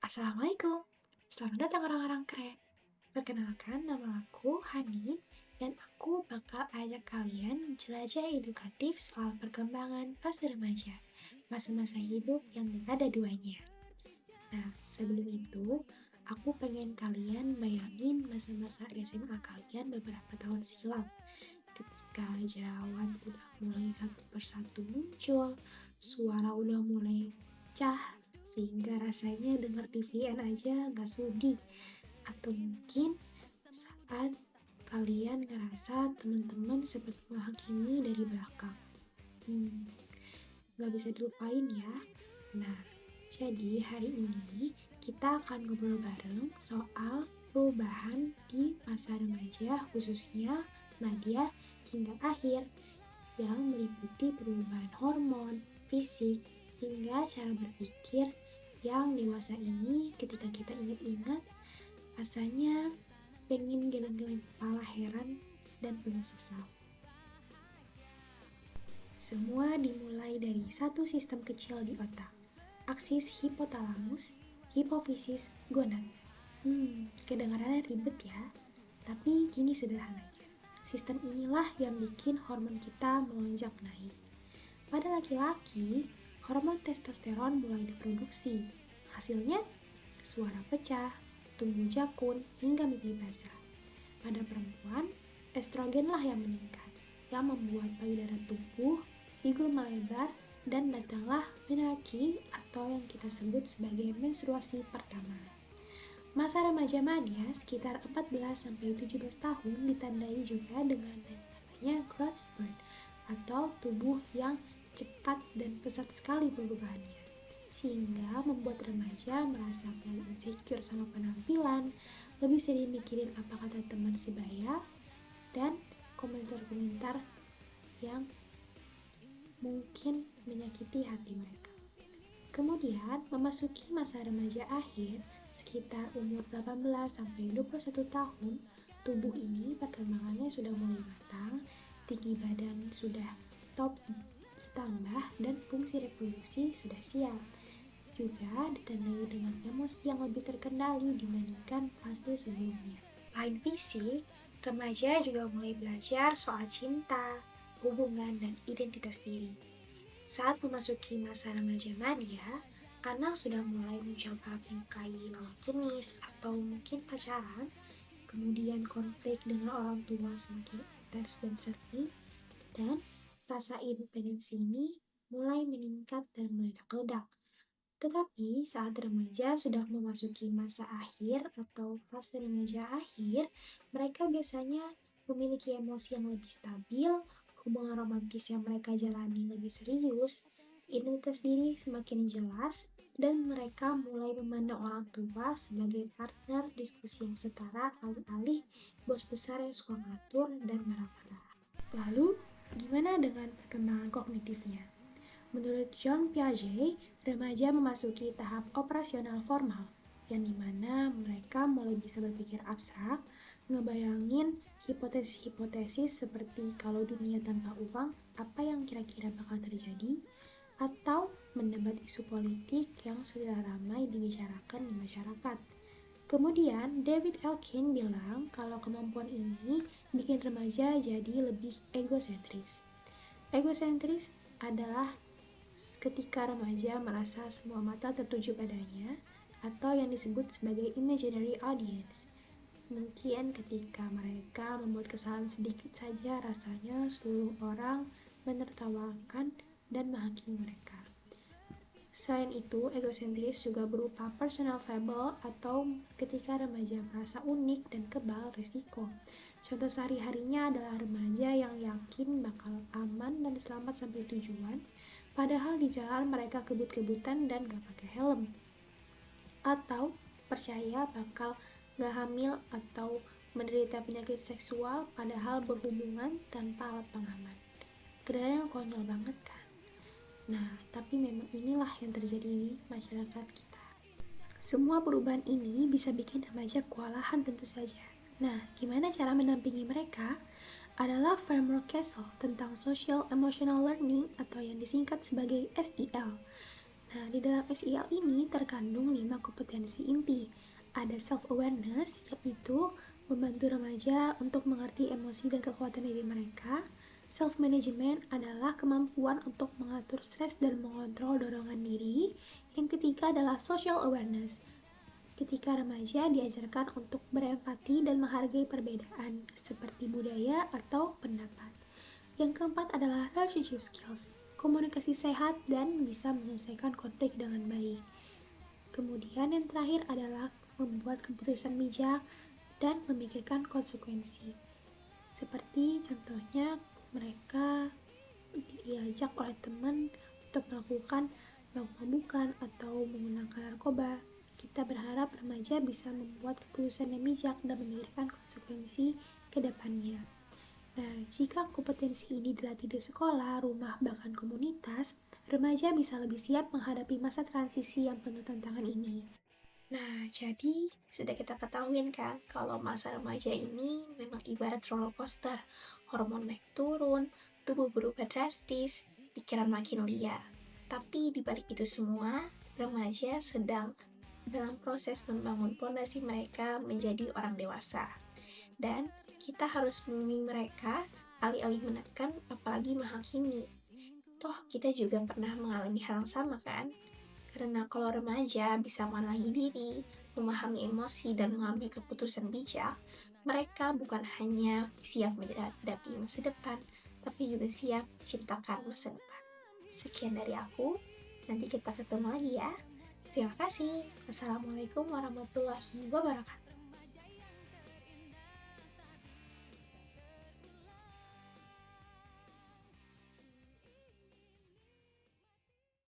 Assalamualaikum, selamat datang orang-orang keren. Perkenalkan, nama aku Hani, dan aku bakal ajak kalian jelajah edukatif soal perkembangan fase remaja, masa-masa hidup yang gak ada duanya. Nah, sebelum itu, aku pengen kalian bayangin masa-masa SMA kalian beberapa tahun silam, ketika jerawat udah mulai satu persatu muncul, suara udah mulai pecah, sehingga rasanya denger TVN aja gak sudi. Atau mungkin saat kalian ngerasa teman-teman seperti menghakimi dari belakang. Gak bisa dilupain ya. Nah, jadi hari ini kita akan ngobrol bareng soal perubahan di masa remaja, khususnya media hingga akhir, yang meliputi perubahan hormon, fisik, hingga cara berpikir yang dewasa ini ketika kita ingat-ingat rasanya pengen geleng-geleng kepala, heran, dan penuh sesal. Semua dimulai dari satu sistem kecil di otak, aksis hipotalamus, hipofisis, gonad. Kedengarannya ribet ya, tapi gini sederhananya. Sistem inilah yang bikin hormon kita melonjak naik. Pada laki-laki, hormon testosteron mulai diproduksi. Hasilnya, suara pecah, tubuh jakun, hingga mimpi basah. Pada perempuan, estrogenlah yang meningkat, yang membuat payudara tumbuh, bibir melebar, dan datanglah menarki atau yang kita sebut sebagai menstruasi pertama. Masa remaja mania sekitar 14-17 tahun ditandai juga dengan namanya growth spurt atau tubuh yang cepat dan pesat sekali perubahannya, sehingga membuat remaja merasa mulai insecure sama penampilan, lebih sering mikirin apa kata teman sebaya, dan komentar-komentar yang mungkin menyakiti hati mereka. Kemudian, memasuki masa remaja akhir, sekitar umur 18-21 tahun, tubuh ini perkembangannya sudah mulai matang, tinggi badan sudah stop bertambah, dan fungsi reproduksi sudah siap. Juga ditandai dengan emosi yang lebih terkendali dibandingkan fase sebelumnya. Lain fisik, remaja juga mulai belajar soal cinta, hubungan, dan identitas diri. Saat memasuki masa remaja mania, anak sudah mulai mencoba menyukai lawan jenis atau mungkin pacaran, kemudian konflik dengan orang tua semakin intens dan sering, dan rasa independensi ini mulai meningkat dan meledak-ledak. Tetapi saat remaja sudah memasuki masa akhir atau fase remaja akhir, mereka biasanya memiliki emosi yang lebih stabil, hubungan romantis yang mereka jalani lebih serius, identitas diri semakin jelas, dan mereka mulai memandang orang tua sebagai partner diskusi yang setara alih-alih bos besar yang suka ngatur dan marah-marah. Lalu, gimana dengan perkembangan kognitifnya? Menurut Jean Piaget, remaja memasuki tahap operasional formal, yang dimana mereka mulai bisa berpikir abstrak, ngebayangin hipotesis-hipotesis seperti kalau dunia tanpa uang, apa yang kira-kira bakal terjadi, atau mendebat isu politik yang sudah ramai dibicarakan di masyarakat. Kemudian, David Elkin bilang kalau kemampuan ini bikin remaja jadi lebih egosentris. Egosentris adalah ketika remaja merasa semua mata tertuju padanya, atau yang disebut sebagai imaginary audience. Mungkin ketika mereka membuat kesalahan sedikit saja, rasanya seluruh orang menertawakan dan menghakimi mereka. Selain itu, egosentris juga berupa personal fable atau ketika remaja merasa unik dan kebal resiko. Contoh sehari-harinya adalah remaja yang yakin bakal aman dan selamat sampai tujuan, padahal di jalan mereka kebut-kebutan dan gak pakai helm. Atau percaya bakal gak hamil atau menderita penyakit seksual padahal berhubungan tanpa alat pengaman. Kedengarannya konyol banget kan? Nah, tapi memang inilah yang terjadi di masyarakat kita. Semua perubahan ini bisa bikin remaja kewalahan tentu saja. Nah, gimana cara mendampingi mereka? Adalah framework Castle tentang Social Emotional Learning atau yang disingkat sebagai SEL. Nah, di dalam SEL ini terkandung 5 kompetensi inti. Ada self-awareness, yaitu membantu remaja untuk mengerti emosi dan kekuatan diri mereka. Self-management adalah kemampuan untuk mengatur stres dan mengontrol dorongan diri. Yang ketiga adalah social awareness, ketika remaja diajarkan untuk berempati dan menghargai perbedaan, seperti budaya atau pendapat. Yang keempat adalah relationship skills, komunikasi sehat dan bisa menyelesaikan konflik dengan baik. Kemudian yang terakhir adalah membuat keputusan bijak dan memikirkan konsekuensi. Seperti contohnya mereka diajak oleh teman untuk melakukan mabuk-mabukan atau menggunakan narkoba. Kita berharap remaja bisa membuat keputusan yang bijak dan memikirkan konsekuensi ke depannya. Nah, jika kompetensi ini dilatih di sekolah, rumah, bahkan komunitas, remaja bisa lebih siap menghadapi masa transisi yang penuh tantangan ini. Nah, jadi sudah kita ketahui kan kalau masa remaja ini memang ibarat roller coaster. Hormon naik turun, tubuh berubah drastis, pikiran makin liar. Tapi di balik itu semua, remaja sedang dalam proses membangun fondasi mereka menjadi orang dewasa. Dan kita harus membimbing mereka alih-alih menekan, apalagi menghakimi. Toh kita juga pernah mengalami hal yang sama kan? Karena kalau remaja bisa menenangkan diri, memahami emosi, dan mengambil keputusan bijak, mereka bukan hanya siap menghadapi masa depan, tapi juga siap menciptakan masa depan. Sekian dari aku, nanti kita ketemu lagi ya. Terima kasih. Assalamualaikum warahmatullahi wabarakatuh.